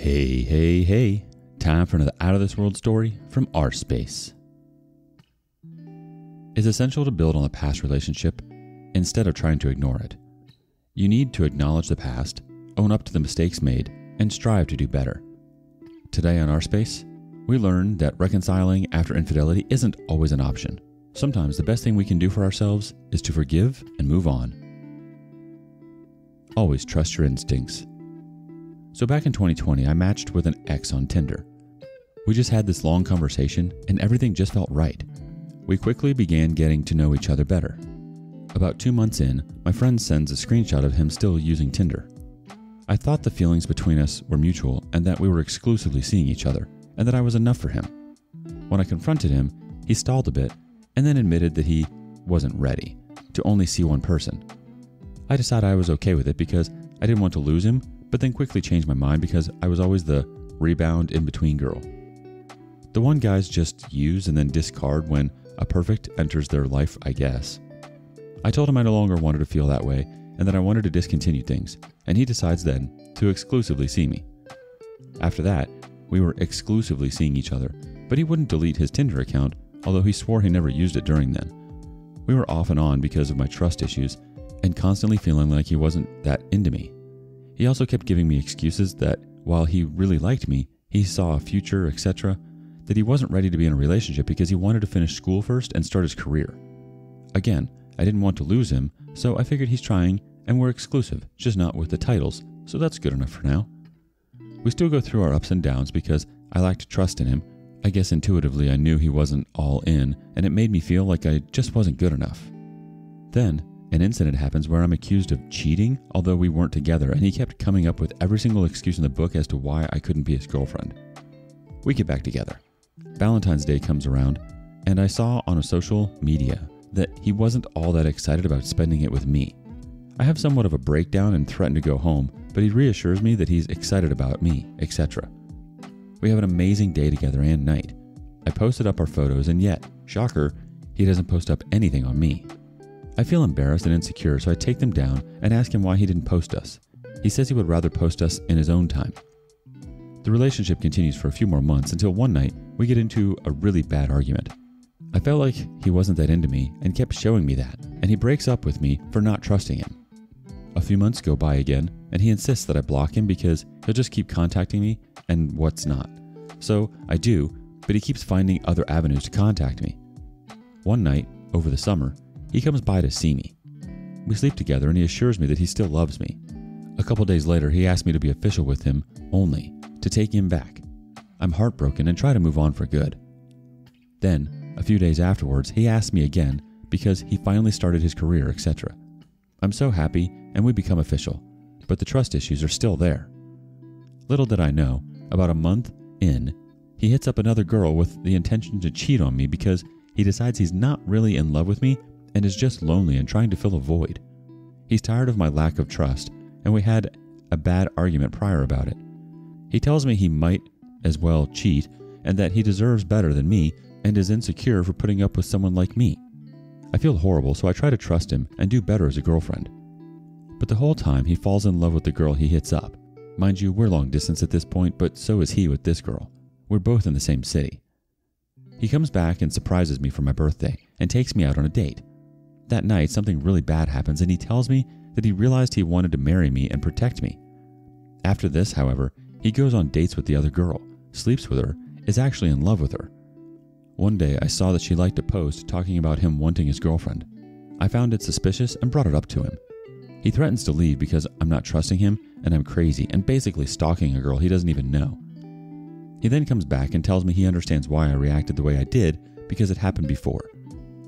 Hey, hey, hey. Time for another Out of This World story from rSpace. It's essential to build on a past relationship instead of trying to ignore it. You need to acknowledge the past, own up to the mistakes made, and strive to do better. Today on rSpace, we learn that reconciling after infidelity isn't always an option. Sometimes the best thing we can do for ourselves is to forgive and move on. Always trust your instincts. So back in 2020, I matched with an ex on Tinder. We just had this long conversation and everything just felt right. We quickly began getting to know each other better. About 2 months in, my friend sends a screenshot of him still using Tinder. I thought the feelings between us were mutual and that we were exclusively seeing each other and that I was enough for him. When I confronted him, he stalled a bit and then admitted that he wasn't ready to only see one person. I decided I was okay with it because I didn't want to lose him, but then quickly changed my mind because I was always the rebound in-between girl. The one guys just use and then discard when a perfect enters their life, I guess. I told him I no longer wanted to feel that way and that I wanted to discontinue things, and he decides then to exclusively see me. After that, we were exclusively seeing each other, but he wouldn't delete his Tinder account, although he swore he never used it during then. We were off and on because of my trust issues and constantly feeling like he wasn't that into me. He also kept giving me excuses that while he really liked me, he saw a future, etc., that he wasn't ready to be in a relationship because he wanted to finish school first and start his career. Again, I didn't want to lose him, so I figured he's trying and we're exclusive, just not with the titles, so that's good enough for now. We still go through our ups and downs because I lacked trust in him. I guess intuitively I knew he wasn't all in, and it made me feel like I just wasn't good enough. Then, an incident happens where I'm accused of cheating, although we weren't together, and he kept coming up with every single excuse in the book as to why I couldn't be his girlfriend. We get back together. Valentine's Day comes around, and I saw on a social media that he wasn't all that excited about spending it with me. I have somewhat of a breakdown and threaten to go home, but he reassures me that he's excited about me, etc. We have an amazing day together and night. I posted up our photos, and yet, shocker, he doesn't post up anything on me. I feel embarrassed and insecure, so I take them down and ask him why he didn't post us. He says he would rather post us in his own time. The relationship continues for a few more months until one night we get into a really bad argument. I felt like he wasn't that into me and kept showing me that, and he breaks up with me for not trusting him. A few months go by again, and he insists that I block him because he'll just keep contacting me and what's not. So I do, but he keeps finding other avenues to contact me. One night, over the summer, he comes by to see me. We sleep together and he assures me that he still loves me. A couple days later, he asked me to be official with him only, to take him back. I'm heartbroken and try to move on for good. Then, a few days afterwards, he asked me again because he finally started his career, etc. I'm so happy and we become official, but the trust issues are still there. Little did I know, about a month in, he hits up another girl with the intention to cheat on me because he decides he's not really in love with me and is just lonely and trying to fill a void. He's tired of my lack of trust, and we had a bad argument prior about it. He tells me he might as well cheat and that he deserves better than me and is insecure for putting up with someone like me. I feel horrible, so I try to trust him and do better as a girlfriend. But the whole time he falls in love with the girl he hits up. Mind you, we're long distance at this point, but so is he with this girl. We're both in the same city. He comes back and surprises me for my birthday and takes me out on a date. That night, something really bad happens and he tells me that he realized he wanted to marry me and protect me. After this, however, he goes on dates with the other girl, sleeps with her, is actually in love with her. One day, I saw that she liked a post talking about him wanting his girlfriend. I found it suspicious and brought it up to him. He threatens to leave because I'm not trusting him and I'm crazy and basically stalking a girl he doesn't even know. He then comes back and tells me he understands why I reacted the way I did because it happened before.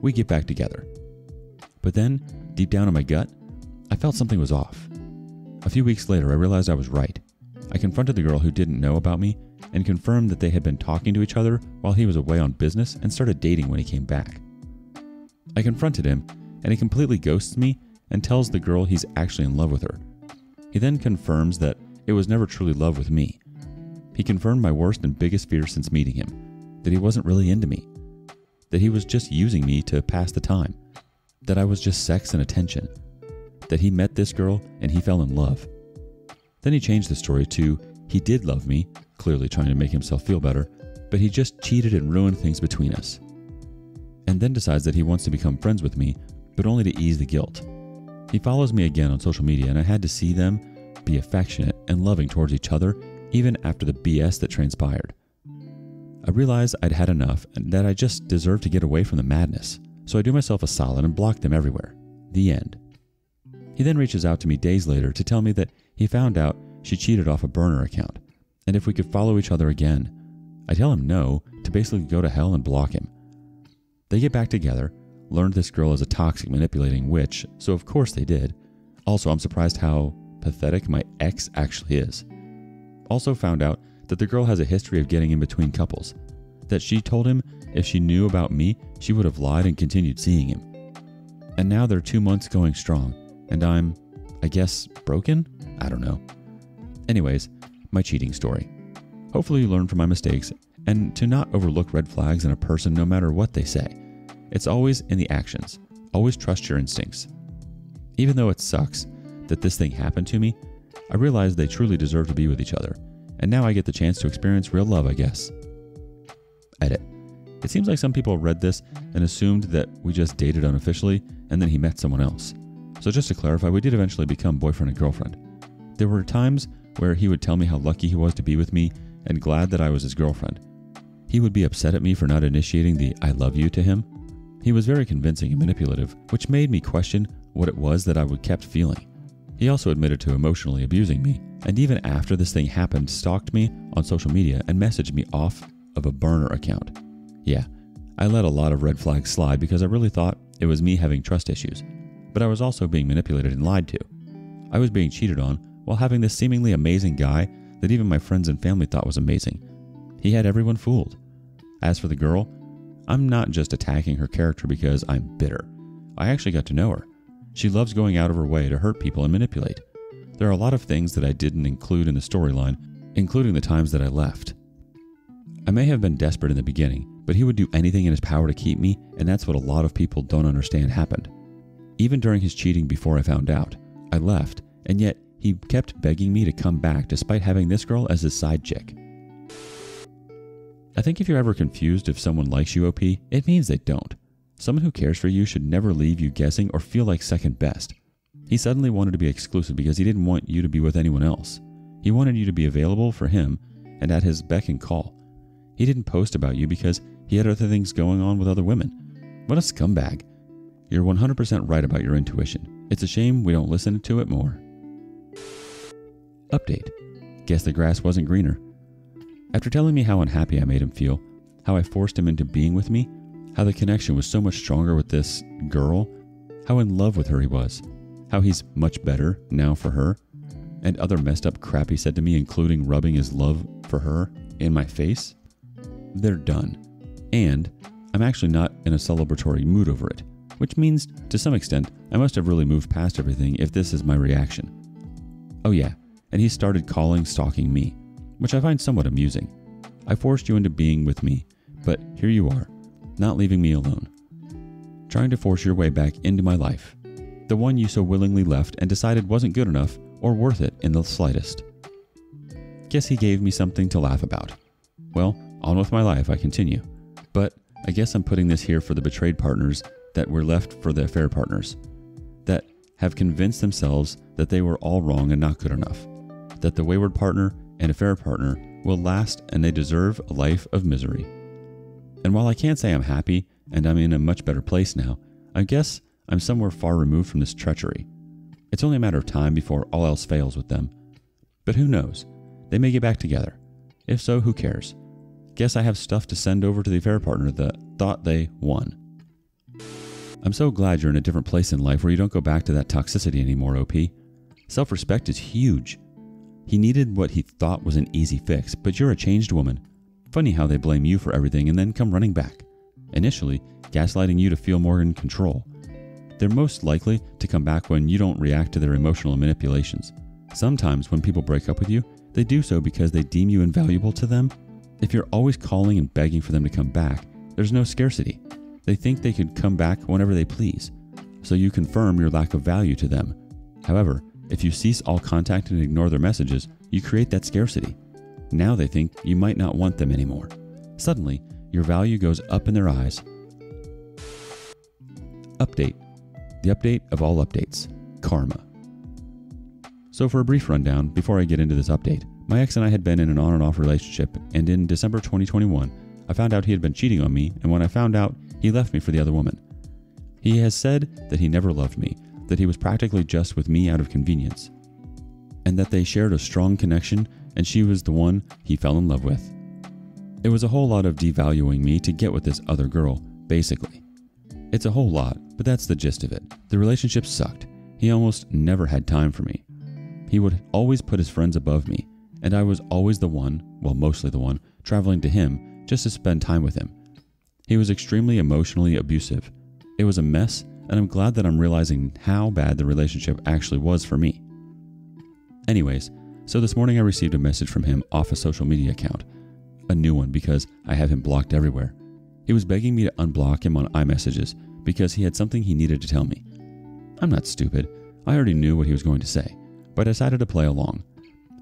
We get back together. But then, deep down in my gut, I felt something was off. A few weeks later, I realized I was right. I confronted the girl who didn't know about me and confirmed that they had been talking to each other while he was away on business and started dating when he came back. I confronted him, and he completely ghosts me and tells the girl he's actually in love with her. He then confirms that it was never truly love with me. He confirmed my worst and biggest fear since meeting him, that he wasn't really into me, that he was just using me to pass the time, that I was just sex and attention, that he met this girl and he fell in love. Then he changed the story to he did love me, clearly trying to make himself feel better, but he just cheated and ruined things between us. And then decides that he wants to become friends with me, but only to ease the guilt. He follows me again on social media, and I had to see them be affectionate and loving towards each other even after the BS that transpired. I realized I'd had enough and that I just deserved to get away from the madness, so I do myself a solid and block them everywhere. The end. He then reaches out to me days later to tell me that he found out she cheated off a burner account, and if we could follow each other again. I tell him no, to basically go to hell and block him. They get back together, learned this girl is a toxic manipulating witch, so of course they did. Also, I'm surprised how pathetic my ex actually is. Also found out that the girl has a history of getting in between couples, that she told him if she knew about me, she would have lied and continued seeing him. And now they're 2 months going strong, and I'm, I guess, broken? I don't know. Anyways, my cheating story. Hopefully you learn from my mistakes and to not overlook red flags in a person no matter what they say. It's always in the actions. Always trust your instincts. Even though it sucks that this thing happened to me, I realized they truly deserve to be with each other, and now I get the chance to experience real love, I guess. Edit. It seems like some people read this and assumed that we just dated unofficially and then he met someone else. So just to clarify, we did eventually become boyfriend and girlfriend. There were times where he would tell me how lucky he was to be with me and glad that I was his girlfriend. He would be upset at me for not initiating the I love you to him. He was very convincing and manipulative, which made me question what it was that I would kept feeling. He also admitted to emotionally abusing me, and even after this thing happened, stalked me on social media and messaged me off of a burner account. Yeah, I let a lot of red flags slide because I really thought it was me having trust issues, but I was also being manipulated and lied to. I was being cheated on while having this seemingly amazing guy that even my friends and family thought was amazing. He had everyone fooled. As for the girl, I'm not just attacking her character because I'm bitter. I actually got to know her. She loves going out of her way to hurt people and manipulate. There are a lot of things that I didn't include in the storyline, including the times that I left. I may have been desperate in the beginning, but he would do anything in his power to keep me, and that's what a lot of people don't understand happened. Even during his cheating before I found out, I left, and yet he kept begging me to come back despite having this girl as his side chick. I think if you're ever confused if someone likes you, OP, it means they don't. Someone who cares for you should never leave you guessing or feel like second best. He suddenly wanted to be exclusive because he didn't want you to be with anyone else. He wanted you to be available for him and at his beck and call. He didn't post about you because he had other things going on with other women. What a scumbag. You're 100% right about your intuition. It's a shame we don't listen to it more. Update. Guess the grass wasn't greener. After telling me how unhappy I made him feel, how I forced him into being with me, how the connection was so much stronger with this girl, how in love with her he was, how he's much better now for her, and other messed up crap he said to me, including rubbing his love for her in my face, they're done. And I'm actually not in a celebratory mood over it, which means, to some extent, I must have really moved past everything if this is my reaction. Oh yeah, and he started stalking me, which I find somewhat amusing. I forced you into being with me, but here you are, not leaving me alone. Trying to force your way back into my life. The one you so willingly left and decided wasn't good enough or worth it in the slightest. Guess he gave me something to laugh about. Well, on with my life, I continue. But I guess I'm putting this here for the betrayed partners that were left for the affair partners, that have convinced themselves that they were all wrong and not good enough, that the wayward partner and affair partner will last and they deserve a life of misery. And while I can't say I'm happy and I'm in a much better place now, I guess I'm somewhere far removed from this treachery. It's only a matter of time before all else fails with them. But who knows? They may get back together. If so, who cares? Guess I have stuff to send over to the affair partner that thought they won. I'm so glad you're in a different place in life where you don't go back to that toxicity anymore, OP. Self-respect is huge. He needed what he thought was an easy fix, but you're a changed woman. Funny how they blame you for everything and then come running back. Initially, gaslighting you to feel more in control. They're most likely to come back when you don't react to their emotional manipulations. Sometimes when people break up with you, they do so because they deem you invaluable to them. If you're always calling and begging for them to come back, there's no scarcity. They think they could come back whenever they please, so you confirm your lack of value to them. However, If you cease all contact and ignore their messages, you create that scarcity. Now they think you might not want them anymore. Suddenly, your value goes up in their eyes. Update. The update of all updates. Karma. So for a brief rundown, before I get into this update, my ex and I had been in an on and off relationship, and in December 2021, I found out he had been cheating on me, and when I found out, he left me for the other woman. He has said that he never loved me, that he was practically just with me out of convenience, and that they shared a strong connection, and she was the one he fell in love with. It was a whole lot of devaluing me to get with this other girl, basically. It's a whole lot, but that's the gist of it. The relationship sucked. He almost never had time for me. He would always put his friends above me, and I was always the one, well, mostly the one, traveling to him just to spend time with him. He was extremely emotionally abusive. It was a mess, and I'm glad that I'm realizing how bad the relationship actually was for me. Anyways, so this morning I received a message from him off a social media account. A new one because I have him blocked everywhere. He was begging me to unblock him on iMessages because he had something he needed to tell me. I'm not stupid. I already knew what he was going to say, but I decided to play along.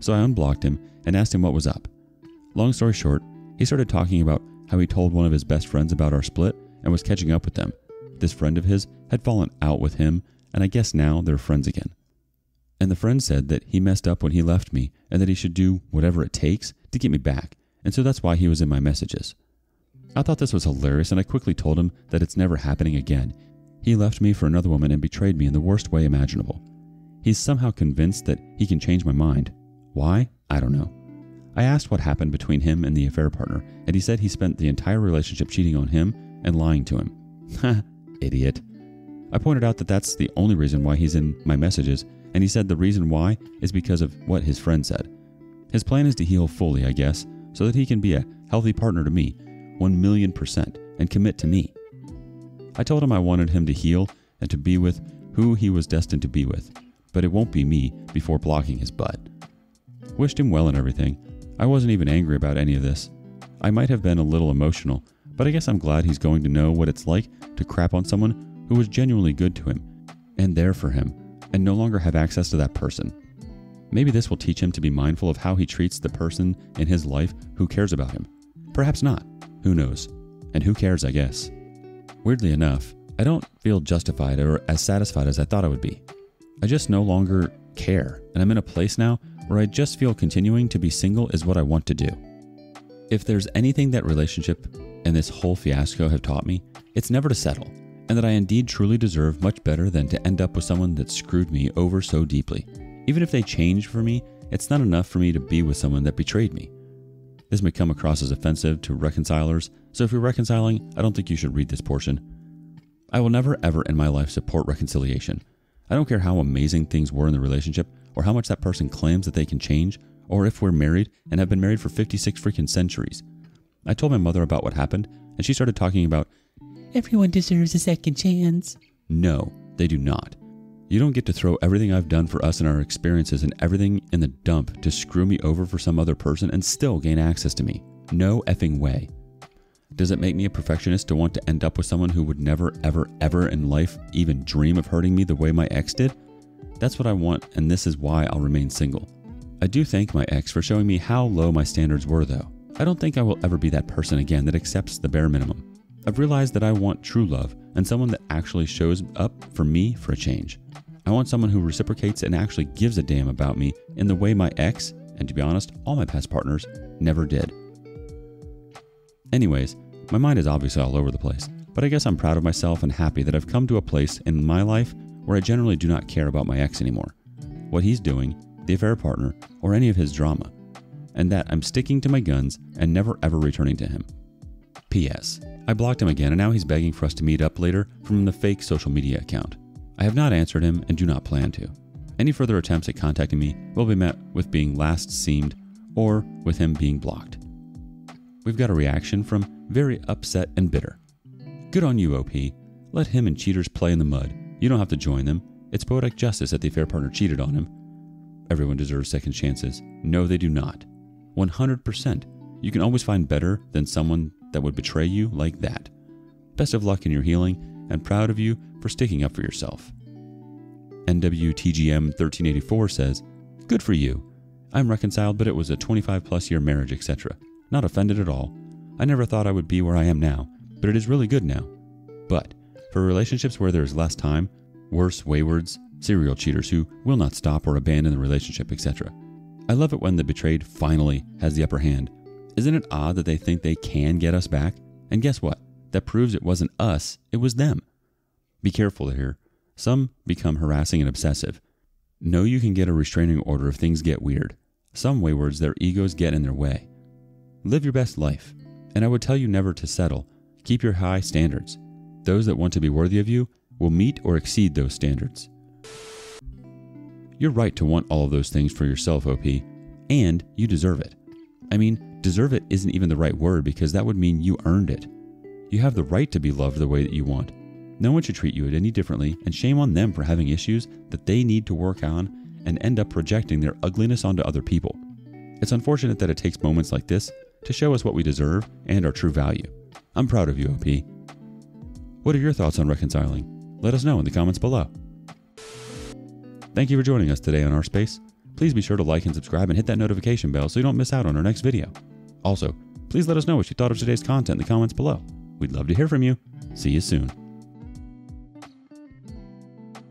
So I unblocked him and asked him what was up. Long story short, he started talking about how he told one of his best friends about our split and was catching up with them. This friend of his had fallen out with him, and I guess now they're friends again. And the friend said that he messed up when he left me and that he should do whatever it takes to get me back, and so that's why he was in my messages. I thought this was hilarious, and I quickly told him that it's never happening again. He left me for another woman and betrayed me in the worst way imaginable. He's somehow convinced that he can change my mind. Why? I don't know. I asked what happened between him and the affair partner, and he said he spent the entire relationship cheating on him and lying to him. Ha, idiot. I pointed out that that's the only reason why he's in my messages, and he said the reason why is because of what his friend said. His plan is to heal fully, I guess, so that he can be a healthy partner to me, 1,000,000%, and commit to me. I told him I wanted him to heal and to be with who he was destined to be with, but it won't be me before blocking his butt. Wished him well and everything. I wasn't even angry about any of this. I might have been a little emotional, but I guess I'm glad he's going to know what it's like to crap on someone who was genuinely good to him and there for him, and no longer have access to that person. Maybe this will teach him to be mindful of how he treats the person in his life who cares about him. Perhaps not. Who knows? And who cares, I guess. Weirdly enough, I don't feel justified or as satisfied as I thought I would be. I just no longer care, and I'm in a place now where I just feel continuing to be single is what I want to do. If there's anything that relationship and this whole fiasco have taught me, it's never to settle, and that I indeed truly deserve much better than to end up with someone that screwed me over so deeply. Even if they change for me, it's not enough for me to be with someone that betrayed me. This may come across as offensive to reconcilers, so if you're reconciling, I don't think you should read this portion. I will never ever in my life support reconciliation. I don't care how amazing things were in the relationship, or how much that person claims that they can change, or if we're married and have been married for 56 freaking centuries. I told my mother about what happened, and she started talking about, everyone deserves a second chance. No, they do not. You don't get to throw everything I've done for us and our experiences and everything in the dump to screw me over for some other person and still gain access to me. No effing way. Does it make me a perfectionist to want to end up with someone who would never, ever, ever in life even dream of hurting me the way my ex did? That's what I want, and this is why I'll remain single. I do thank my ex for showing me how low my standards were, though. I don't think I will ever be that person again that accepts the bare minimum. I've realized that I want true love and someone that actually shows up for me for a change. I want someone who reciprocates and actually gives a damn about me in the way my ex, and to be honest, all my past partners, never did. Anyways, my mind is obviously all over the place, but I guess I'm proud of myself and happy that I've come to a place in my life where I generally do not care about my ex anymore, what he's doing, the affair partner, or any of his drama, and that I'm sticking to my guns and never ever returning to him. P.S. I blocked him again, and now he's begging for us to meet up later from the fake social media account. I have not answered him and do not plan to. Any further attempts at contacting me will be met with being last seen or with him being blocked. We've got a reaction from very upset and bitter. Good on you, OP. Let him and cheaters play in the mud. You don't have to join them. It's poetic justice that the affair partner cheated on him. Everyone deserves second chances. No, they do not. 100%. You can always find better than someone that would betray you like that. Best of luck in your healing, and proud of you for sticking up for yourself. NWTGM 1384 says, "Good for you. I'm reconciled, but it was a 25+ year marriage, etc. Not offended at all. I never thought I would be where I am now, but it is really good now. But for relationships where there is less time, worse waywards, serial cheaters who will not stop or abandon the relationship, etc. I love it when the betrayed finally has the upper hand. Isn't it odd that they think they can get us back? And guess what? That proves it wasn't us, it was them. Be careful here. Some become harassing and obsessive. Know you can get a restraining order if things get weird. Some waywards, their egos get in their way. Live your best life. And I would tell you never to settle. Keep your high standards. Those that want to be worthy of you will meet or exceed those standards." You're right to want all of those things for yourself, OP, and you deserve it. I mean, deserve it isn't even the right word because that would mean you earned it. You have the right to be loved the way that you want. No one should treat you any differently, and shame on them for having issues that they need to work on and end up projecting their ugliness onto other people. It's unfortunate that it takes moments like this to show us what we deserve and our true value. I'm proud of you, OP. What are your thoughts on reconciling? Let us know in the comments below. Thank you for joining us today on rSpace. Please be sure to like and subscribe and hit that notification bell so you don't miss out on our next video. Also, please let us know what you thought of today's content in the comments below. We'd love to hear from you. See you soon.